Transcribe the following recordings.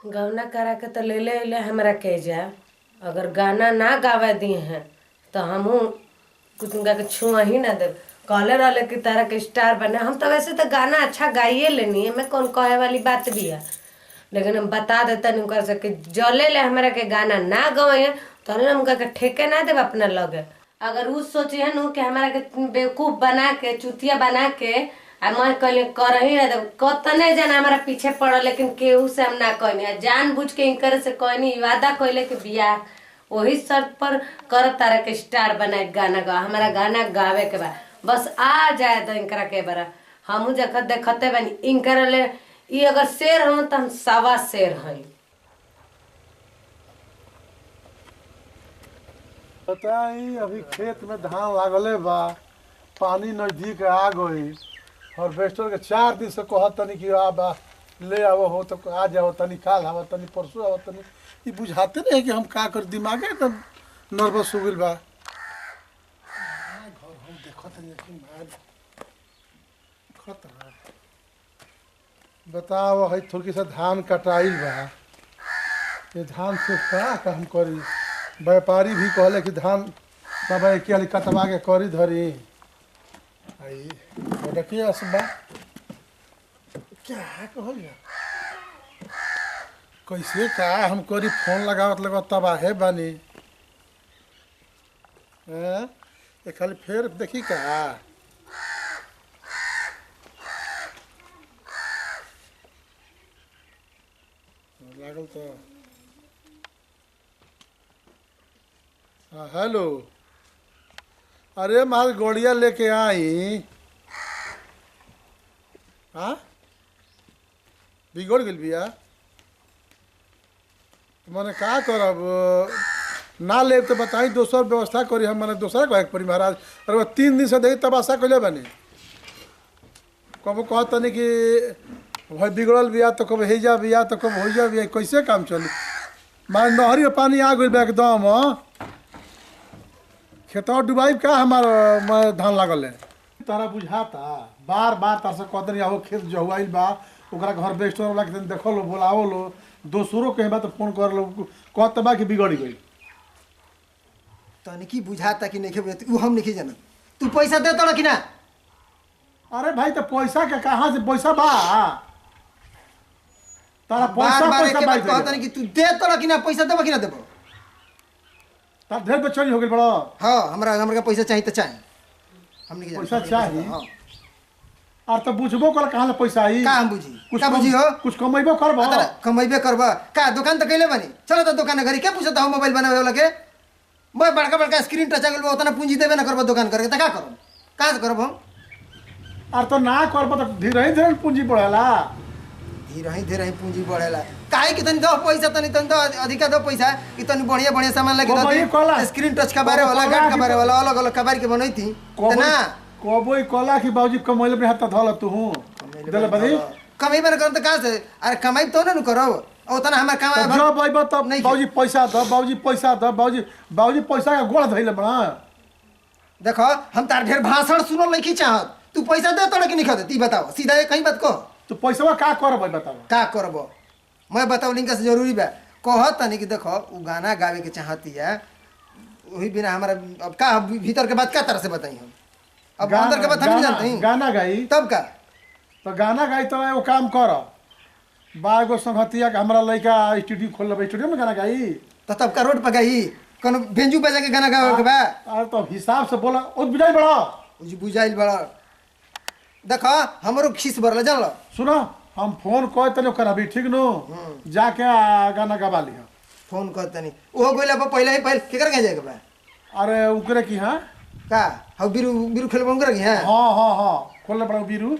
गौना करा के तो ले ले ले हमरा के जा। अगर गाना ना गावा दिए हैं तो हमहू कुछ उनका के छुआ ही ना दे। कहले रहले कि तारा के स्टार बने। हम तो वैसे तो गाना अच्छा गाइए लेनी है, मैं कौन कहे वाली बात भी है, लेकिन हम बता देता नहीं कर सके जले ले हमरा के गाना ना गवाए तो हम के ठेके ना देव अपना लगे। अगर उ सोची है नु कि हमारा के बेवकूफ बना के चुतिया बना के आ मैं कहले कर ही ना देव। कतने जन हमारा पीछे पड़ल लेकिन केहू से हम ना कहनी, जान बुझ के इनकर से कहनी वादा कहले कि बियाह वही शर्त पर कर तारा के स्टार बनाए गाना गा। हमारा गाना गावे के बा, बस आ जाए तो इनकरा के बरा हमू देखत देखते बनी इनकर ले। ये अगर शेर हो तो हम सवा शेर हैं। बताई अभी खेत में धान लागले बा, पानी नजदीक आ गई। हार्वेस्टर के 4 दिन से कहत तनी कि आ बा ले आवो हो तो आ जाओ, तनी काल आवो, तनी परसों आवो, तनी ये बुझाते नहीं कि हम का कर, दिमागे एकदम नर्वस हो गइल बा। घर हम देखत नहीं कि मार खतरा। बताओ है थोड़ी सा धान कटाइल बा, ये धान से का हम करी। व्यापारी भी कहले कि धान सब एक कटवा के करी धरी आई देखिए असबा क्या कहल कैसे का हम करी। फोन लगावत लगा तबाहे बानी ये खाली फिर देखी का लागल तो। हाँ हेलो, अरे माल गोड़िया लेके आई। हाँ बिगड़ गई बिया, मैंने का करब ना ले तो बताई दोसर व्यवस्था करी। हम मैंने दूसरा कहे परी महाराज। अरे 3 दिन से देखी तबाशा कैले बनी। कब कहतनी कि भाई बिगड़ल बिया तो कब हेजा बिया तो कब हो जा बिया, कैसे काम चली। मार नहरी में पानी आ गई बा एकदम, खेतवा डुबाई का हमारा धान लागल है। तारा बुझाता बार बार तार से कहते नहीं आओ खेत जहुआइल बा, ओकरा घर बेस्टर वाला के देखो लो बोलाओ लो, दोसरों के बात फोन कर लो कहत बा कि बिगड़ गई। तनिकी बुझाता कि नहीं खेबे उ हम नहीं जाना। तू पैसा दे तोड़ा कि ना? अरे भाई तो पैसा के कहाँ से पैसा बा तारा? बार पैसा बार पैसा एक बार बाई कहता नहीं कि तू दे तोड़ा कि ना, पैसा देबो कि ना देबो? तार ढेर बेचैनी हो गई बड़ा। हां हमरा पैसा चाहिए तो चाहिए, हम नहीं जाना। पैसा चाहिए? हां और तो बुझबो कर कहाँ ले पैसा आई। का हम बुझी कुछ का बुझी हो? कुछ कमेबो करबो। कमाइबे करबा का? दुकान तो कैले बनी, चलो तो दुकान घरी के पूछता हो मोबाइल बनावे वाला के। मैं बड़का बड़का स्क्रीन टच आगल बा, उतना पूंजी देबे ना करबो दुकान करके त का करब? का करब हम? और तो ना करबो तो धीरे धीरे पूंजी बढ़ेला। धीरे ही पूंजी बढ़ेला काहे कि तनी दो पैसा, तनी दो अधिका दो पैसा कि तनी बढ़िया बढ़िया सामान लगे दो। स्क्रीन टच का बारे वाला, गार्ड का बारे वाला, अलग अलग कबार के बनई थी ना। कोबोई कोला की बाबूजी कमैले में हाथ धल तू हूं दले बदी कमाई बन कर त का से? अरे कमाई तो ना करब, उतना हमर कमाई जो भाई बता बाबूजी पैसा दो, बाबूजी पैसा दो, बाबूजी बाबूजी पैसा का गोड़ धइले बना। देखो हम तार ढेर भाषण सुनल नहीं चाहत। तू पैसा दे तोड़ कि नहीं दे? ती बताओ सीधा एक कहीं बात कह। तो पैसा का करब बताओ? का करब मैं बताओ लिंक से जरूरी बा। कहत तनी कि देखो उ गाना गावे के चाहती है, वही बिना हमारा अब का भीतर के बात का तरह से बताई हम? अब अंदर के बात हम नहीं जानते हैं। गाना गाई तब का तो गाना गाई तो एगो काम कर, बागो संगतिया के हमरा लइका स्टूडियो खोल लेबे, स्टूडियो में गाना गाई तो तब का रोड पर गई कोनो बेंजू बजा के गाना गावे के बा। अरे तो हिसाब से बोला ओ बुझाई बड़ा उजी बुझाइल बड़ा। देखो हमरो खीस भरला जान लो। सुनो हम फोन कह तने करबी ठीक नो, जाके गाना गवा लिहा। फोन कर तनी ओ गोइला पर पहले ही पहले केकर के जाए के बा? अरे उकरे की हां का हम बीरू बीरू खेलबो उकरे की? हां हां खोल बड़ा बीरू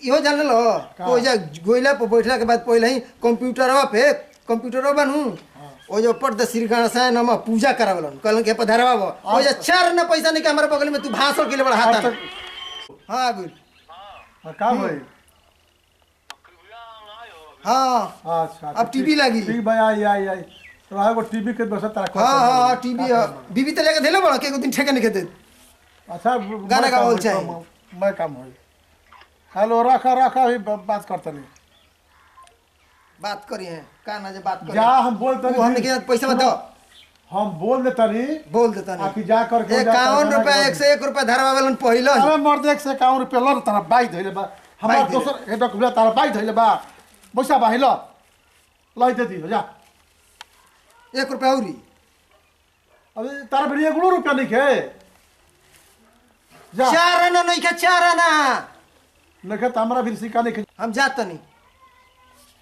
इहो जान लो ओ जा गोइला पर बैठला के बाद पहले ही कंप्यूटरवा पे कंप्यूटरवा बनू ओ जो पर्दा श्री गणेश नाम पूजा करावलन कहलन के पधरवा ओ जा 4 ना पैसा नहीं के हमरे बगल में तू भाषण के लिए बड़ा हाथ। हां गुल हां का भाई? हाँ अच्छा अब टीवी लगी। ठीक भाई आई रहा को टीवी के बस तारा। हाँ टीवी बीबी तो लेके देले बड़ा के दिन ठेके नहीं के दे। अच्छा गाना गावल चाहिए मैं काम होई। हेलो रखा भी बात करता नहीं। बात करी है का ना जे बात करी जा हम बोल तनी हमने के पैसा मत दो हम बोल दे तनी बोल देता नहीं आखि जा करके 51 रुपया 101 रुपया धरवा वालन पहिले अरे मर्द 151 रुपया ल तारा बाई धइले बा हमरा बाई धइले। दोसर एक खुला तारा बाई धइले बा पैसा बाहि ल लै दे दी जा 1 रुपया औरी अबे तारा बड़ी 1 रुपया नहीं के जा चार आना नहीं के चार आना नखे त हमरा भी सिक्का नहीं के हम जात नहीं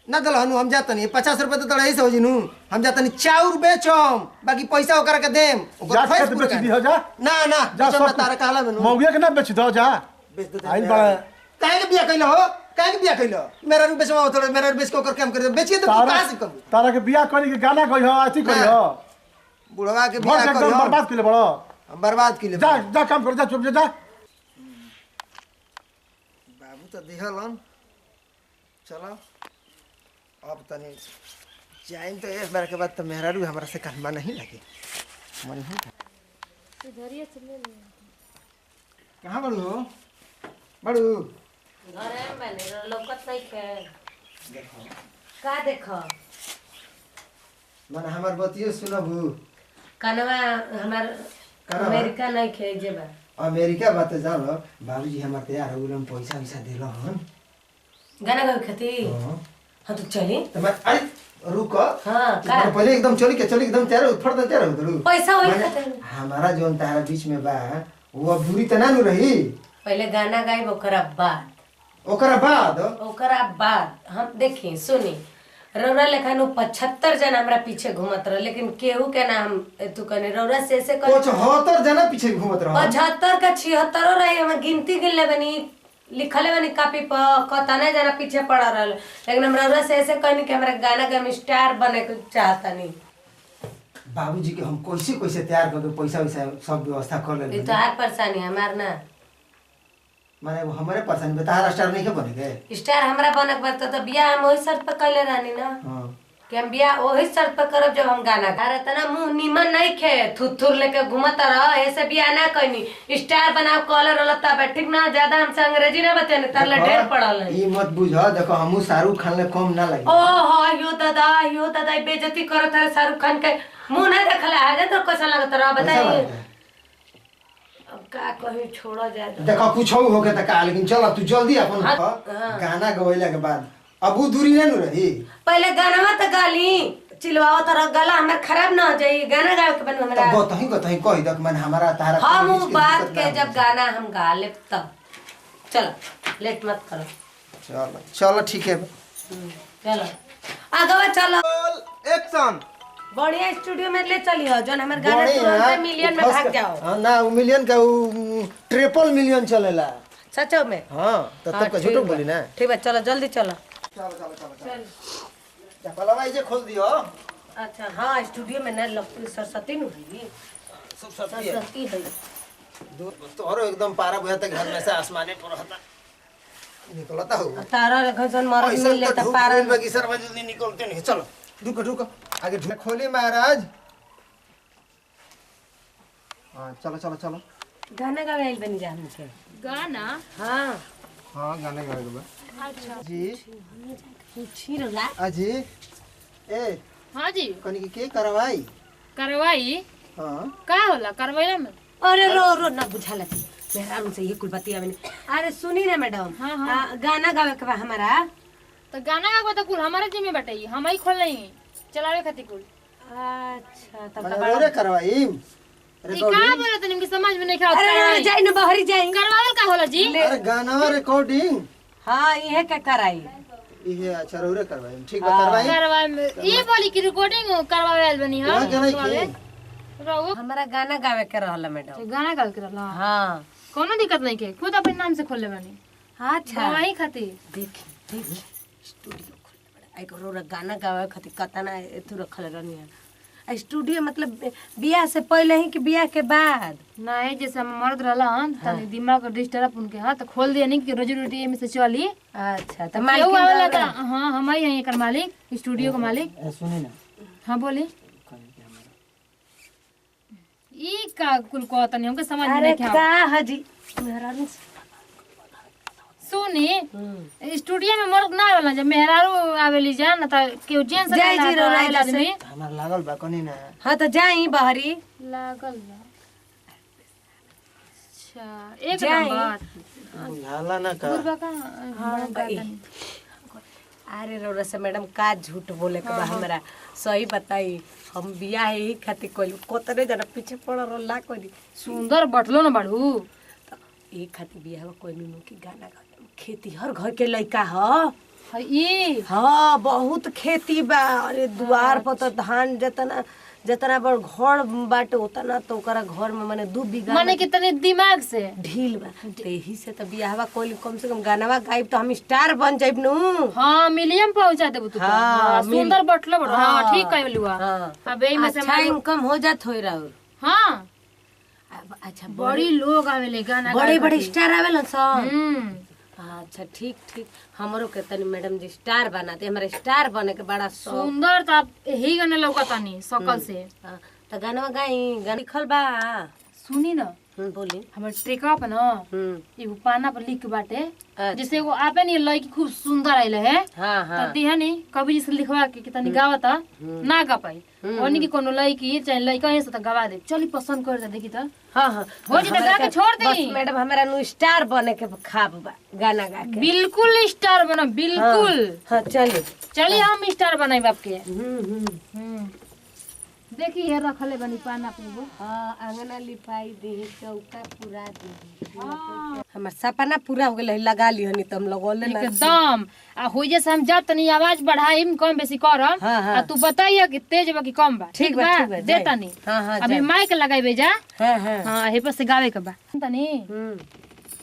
ना दल हनु हम जात नहीं 50 रुपया तो तोड़ा ऐसे हो जिनु हम जात नहीं चाउर बेचम बाकी पैसा ओकरा के देम जा फैस खेत बेच दी हो जा ना ना जा बेचम ना तारा कहला बेनु मौगिया के ना बेच दो जा बेच दे आइल बड़ा काहे के बिया कइलो हो काहे के बिया कइलो मेरा भी बेचवा थोड़ा मेरा बेच के ओकर काम कर दे बेचिए तो तू तारा कहां से कब तारा के बियाह करी के गाना कही हो अथी करी हो बुढ़वा के घर बिया के एकदम करियो बर्बाद कर ले बड़ो हम बर्बाद के लिए जा जा काम कर जा चुप जा बाबू तो दिहलन चलो अब तनी जाइन तो एक बार के बाद तो मेहरारू हमरा से कहमा नहीं लगे मन ही इधरिए चले ले कहां बड़ू हो बड़ू घरे में बने लौकत नहीं खे का देखो मन हमर बतियो सुनबू कनवा हमार कनवा? अमेरिका नहीं खे जेबा अमेरिका बात जानो बाबूजी हमर तैयार हो गए पैसा वैसा देलो हन गाना गावे खाती हाँ। हाँ तो चली तो मैं अरे रुक हाँ का मैंने पहले एकदम चली एकदम तैयार हो फट तैयार हो दलू पैसा वही मैंने- खातिर हमारा जोन तारा बीच में बा वो अधूरी त ना नु रही पहले गाना गाइब ओकरा बाद ओकरा बाद हम देखी सुनी रौरा लेखा नु 75 जन हमरा पीछे घूमत रह लेकिन केहू के नाम तू कने रौरा से कुछ 70 जना पीछे घूमत रहो 75 का 76 रही हम गिनती गिनले बनी लिखले बनी कॉपी पर कतना जना पीछे पड़ा रहल लेकिन हम रौरा से ऐसे कहनी कि हमरा गाना के हम स्टार बने के चाहता नहीं बाबूजी के हम कैसे कैसे तैयार करके पैसा वैसा सब व्यवस्था कर ये ले तो हर परेशानी हमार ना माने वो हमारे परेशानी बता स्टार नहीं के बने के स्टार हमरा बनक बता तो बियाह हम वही शर्त पर कैले रहनी ना हां कि हम बियाह वही शर्त पर करब जब हम गाना गा रहे तना मुंह निमन नहीं खे थुथुर लेके घूमता रह ऐसे बियाह ना कहनी स्टार बनाओ कॉलर लता पे ठीक ना ज्यादा हमसे अंग्रेजी ना बतेने तरले ढेर पड़ल है ई मत बुझ देखो हमहू शाहरुख खान ले कम ना लगे ओ हो यो दादा बेइज्जती करत है शाहरुख खान के मुंह नहीं देखला है तो कैसा लगत रहा कैसा बताइए लगता है? अब का कहीं छोड़ा जाए तो देखो कुछ हो के त का लेकिन चल तू जल्दी अपन हाँ, हाँ। गाना गवैला के बाद अबू दूरी ना नु रही पहले गाना तो गाली चिलवाओ तरह गला हमार खराब ना हो जाई गाना गावे के बन हमरा गतही कह दक मन हमारा तारा हम कोई उस चीज बात दिक्कत के ना जब हो। गाना हम गा ले तब चलो लेट मत करो चलो चलो ठीक है चलो आगवा चलो एक्शन बढ़िया स्टूडियो में ले चलियो जोन हमर गाना तुरंत मिलियन में भाग जाओ हाँ ना वो मिलियन का वो ट्रिपल मिलियन चलेला सचो में हाँ तो हाँ, तब का ठीक झूठो बा। बोली ना ठीक है चलो जल्दी चलो चलो चलो चलो चलो भाई जे खोल दियो अच्छा हाँ स्टूडियो में ना लगती सरस्वती नु है सब सब ये सरस्वती है तोहरो एकदम पारा बुझा तक घर में से आसमाने पर रहता निकलता हो तारा घसन मरद ऐसा मिल ले तो त धूप पारा मिल बाकी सर जल्दी निकलते नहीं चलो रुको रुको आगे ढूंढ खोली महाराज हाँ चलो चलो चलो गाना गावे आइल बनी जा हमके गाना हाँ हाँ गाने गाएगा बा अच्छा जी पूछी रला अजी ए हाँ जी कनी के करवाई करवाई हाँ का होला करवाइला में अरे रो रो ना बुझा लगी मेहरान से ये कुल बतिया बनी अरे सुनी ना मैडम हाँ, हाँ। गाना गावे के बा हमारा तो गाना का तो कुल हमारे जिम्मे बटाई हम ही खोल नहीं चलावे खातिर कुल अच्छा तब मैंने तो रोरे करवाई ई का बोला तनी के समझ में नहीं खाओ अरे जाई ना बाहरी जाई करवावल का होला जी अरे गाना रिकॉर्डिंग हाँ ये क्या कराई ये अच्छा रोरे करवाई ठीक है करवाई करवाए में ये बोली कि रिकॉर्डिंग करवावे आइल बनी हां क्या गाना की रहो हमारा गाना गावे के रहला मैडम गाना गाल के रहला हाँ कोनो दिक्कत नहीं के खुद अपने नाम से खोल ले बनी अच्छा वही खातिर देखी देखी स्टूडियो खोल बड़ा एक रोरा गाना गावे खातिर कतना एथु रखल रहनी है स्टूडियो मतलब बियाह से पहले ही कि बियाह के बाद नहीं जैसे हम मर्द रहला हन तनी दिमाग डिस्टर्ब उनके हां तो खोल दिया नहीं कि रोजी रोटी में से चली अच्छा तो केहू मालकिन आवेला रहला। त हां हम ही हैं एकर मालिक स्टूडियो के मालिक सुनी ना हां बोली ई का कुल को तनी हमके समझ में अरे नहीं का आवा हजी मेहरारू सुनी स्टूडियो में मर्द ना आवेला जब मेहरारू आवेली जा ना त केहू जेंट्स जय जी रो राय आदमी हमार लागल बा कनी ना हाँ तो जाई बाहरी लागल बा। अच्छा एक जाई। नंबर हाला ना का बुरबा का हाँ भाई। अरे रोरा से मैडम का झूठ बोले के बा हमरा सही बताई हम बियाह यही खातिर कोई कोतरे जना पीछे पड़ रोला कोई सुंदर बटलो न बाड़ू एक खातिर बियाह कोई नु की गाना गा खेती हर घर के लइका ह है ई हाँ बहुत खेती बा अरे द्वार पर तो धान जतना जतना बड़ घर बाटे उतना तो ओकरा घर में माने 2 बीघा माने कि तनी दिमाग से ढील बा तो यही से तो बियाहवा कोई कम से कम गानावा गाइब तो हम स्टार बन जाइब नु हाँ मिलियम पहुंचा देबू तू तो। हाँ, हाँ, सुंदर बटलो बड़ो हाँ ठीक कहलुआ हाँ अब एही में से अच्छा इनकम हो जात होई राउर हाँ अच्छा बड़ी लोग आवेले गाना बड़े बड़े स्टार आवेलन सब हम्म अच्छा ठीक ठीक हमरो के तनी मैडम जी स्टार बना दे हमारे स्टार बने के बड़ा शौक सुंदर त यही गाने लौकतानी सकल से हाँ, तो गाना गाई गाना लिखल बा सुनी न बोली हमर ट्रेकअप पर न एगो पाना पर लिख के बाटे अच्छा। जैसे एगो आपे नी लड़की खूब सुंदर आइले है हाँ हाँ त दिहा नी कभी जैसे लिखवा के तनी गावत ना गा पाई ओनी की कोनो लड़की चाहे लड़का है से त गवा दे चली पसंद कर दे देखी त हाँ हाँ हो जी त गा के छोड़ दे बस मैडम हमारा नु स्टार बने के खाब बा गाना गा के बिल्कुल स्टार बना बिल्कुल हाँ चलिए चलिए हम स्टार बनाई बाप के हम्म। देखी ये रखले बनी पाना पे वो हाँ आंगना लिपाई दी चौका पूरा दी हमार सपना पूरा हो गए लगा ली हनी तुम लगोले ना एकदम आ हो जैसे हम जा तनी आवाज बढ़ाई कम बेसी करम हाँ, हाँ। आ तू बताइए कि तेज बा कि कम बा ठीक बा, ठीक बा, दे जाई। तनी हाँ, हाँ, अभी जाई। माइक लगाइबे जा हाँ हाँ हां हे पर से गावे के बा तनी हम्म।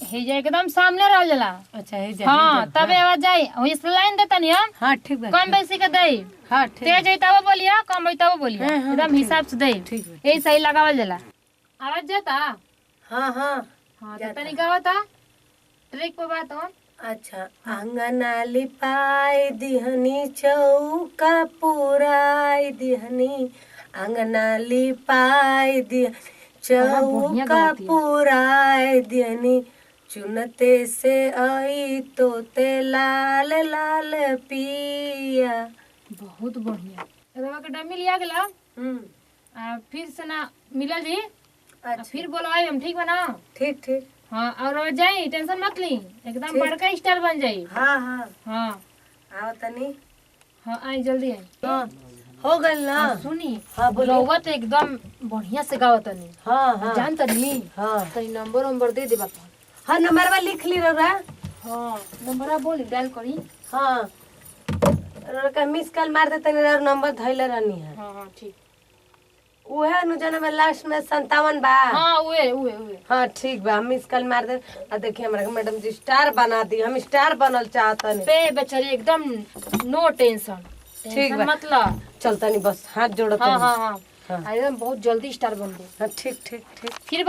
हे जे एकदम सामने रह जाला अच्छा है हां तबे आवाज जाई हो इस लाइन दे तनी हम हाँ ठीक बा कम बेसी के दई हाँ ठीक तेज है तब बोलिया कम है तब बोलिया हाँ, हाँ, एकदम हिसाब से दई ठीक बा। यही सही लगावल जाला आवाज जाता हाँ हाँ हां तो तनी गावता ट्रैक पे बात on अच्छा आंगना लिपाई दिहनी चौका पुराई दिहनी आंगना लिपाई दिहनी बढ़िया चौका गाती है। पुराई दिहनी चुनते से आई तोते लाल लाल पिया बहुत बढ़िया रवा के डमी लिया गेला आ फिर से ना मिलल जी अच्छा फिर बोलो आई हम ठीक बना ठीक ठीक हाँ और जाई टेंशन मत ली एकदम बड़का स्टार बन जाई हाँ हाँ हाँ आओ तनी हाँ आई जल्दी आई हाँ हो गइल ना सुनी हाँ बोली रउआ तो एकदम बढ़िया से गावत तनी हाँ हाँ जान तनी हाँ तनी नंबर दे दे बापा हाँ नंबरवा लिख ली रौरा हाँ नंबर बोली डायल करी हाँ रौरा का मिस कॉल मार दे तनी रौरा नंबर धइले रहनी है हाँ हाँ ठीक उहे अनुजना में लास्ट में 57 बा हाँ उहे हाँ ठीक बा हम मिस कॉल मार दे आ देखिए हमरा के मैडम जी स्टार बना दी हम स्टार बनल चाहतनी पे बेचारी एकदम नो टेंशन ठीक बा। मतलब चलतनी बस हाथ जोड़त हाँ हाँ हाँ एकदम बहुत जल्दी स्टार बन गई हाँ ठीक ठीक ठीक फिर